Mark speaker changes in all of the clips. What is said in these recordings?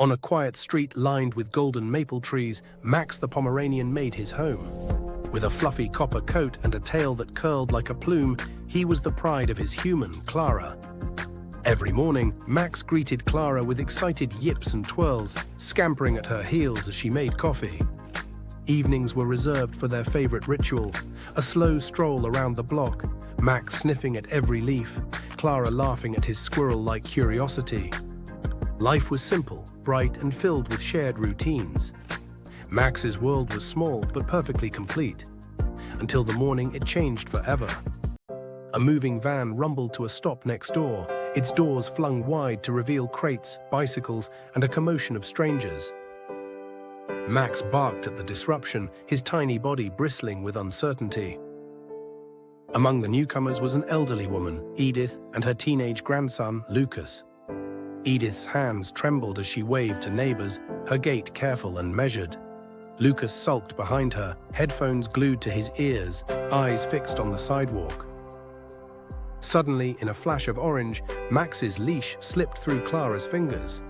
Speaker 1: On a quiet street lined with golden maple trees, Max the Pomeranian made his home. With a fluffy copper coat and a tail that curled like a plume, he was the pride of his human, Clara. Every morning, Max greeted Clara with excited yips and twirls, scampering at her heels as she made coffee. Evenings were reserved for their favorite ritual, a slow stroll around the block, Max sniffing at every leaf, Clara laughing at his squirrel-like curiosity. Life was simple, bright, and filled with shared routines. Max's world was small but perfectly complete. Until the morning it changed forever. A moving van rumbled to a stop next door, its doors flung wide to reveal crates, bicycles, and a commotion of strangers. Max barked at the disruption, his tiny body bristling with uncertainty. Among the newcomers was an elderly woman, Edith, and her teenage grandson, Lucas. Edith's hands trembled as she waved to neighbors, her gait careful and measured. Lucas sulked behind her, headphones glued to his ears, eyes fixed on the sidewalk. Suddenly, in a flash of orange, Max's leash slipped through Clara's fingers.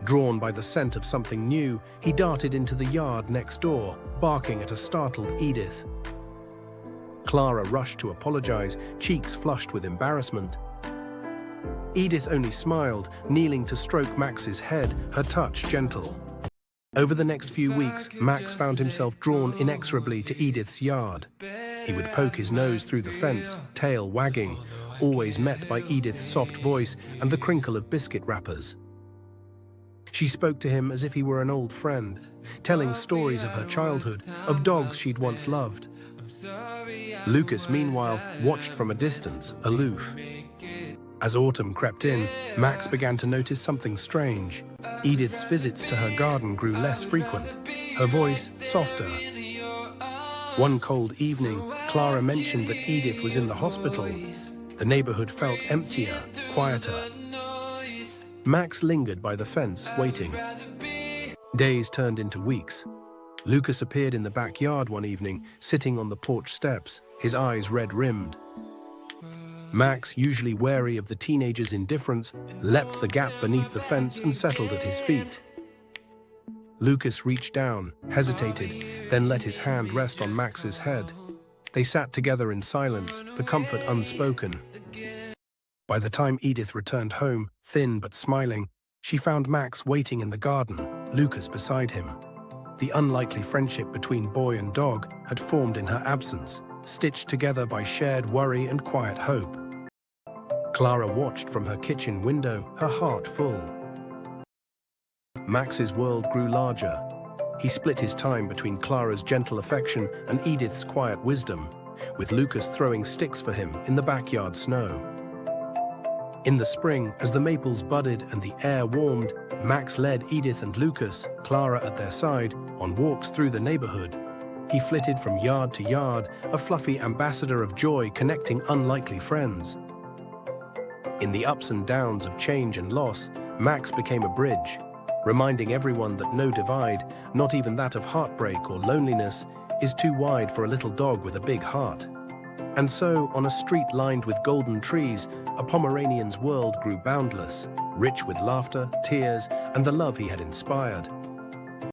Speaker 1: Drawn by the scent of something new, he darted into the yard next door, barking at a startled Edith. Clara rushed to apologize, cheeks flushed with embarrassment. Edith only smiled, kneeling to stroke Max's head, her touch gentle. Over the next few weeks, Max found himself drawn inexorably to Edith's yard. He would poke his nose through the fence, tail wagging, always met by Edith's soft voice and the crinkle of biscuit wrappers. She spoke to him as if he were an old friend, telling stories of her childhood, of dogs she'd once loved. Lucas, meanwhile, watched from a distance, aloof. As autumn crept in, Max began to notice something strange. Edith's visits to her garden grew less frequent, her voice softer. One cold evening, Clara mentioned that Edith was in the hospital. The neighborhood felt emptier, quieter. Max lingered by the fence, waiting. Days turned into weeks. Lucas appeared in the backyard one evening, sitting on the porch steps, his eyes red-rimmed. Max, usually wary of the teenager's indifference, leapt the gap beneath the fence and settled at his feet. Lucas reached down, hesitated, then let his hand rest on Max's head. They sat together in silence, the comfort unspoken. By the time Edith returned home, thin but smiling, she found Max waiting in the garden, Lucas beside him. The unlikely friendship between boy and dog had formed in her absence, stitched together by shared worry and quiet hope. Clara watched from her kitchen window, her heart full. Max's world grew larger. He split his time between Clara's gentle affection and Edith's quiet wisdom, with Lucas throwing sticks for him in the backyard snow. In the spring, as the maples budded and the air warmed, Max led Edith and Lucas, Clara at their side, on walks through the neighborhood. He flitted from yard to yard, a fluffy ambassador of joy connecting unlikely friends. In the ups and downs of change and loss, Max became a bridge, reminding everyone that no divide, not even that of heartbreak or loneliness, is too wide for a little dog with a big heart. And so, on a street lined with golden trees, a Pomeranian's world grew boundless, rich with laughter, tears, and the love he had inspired.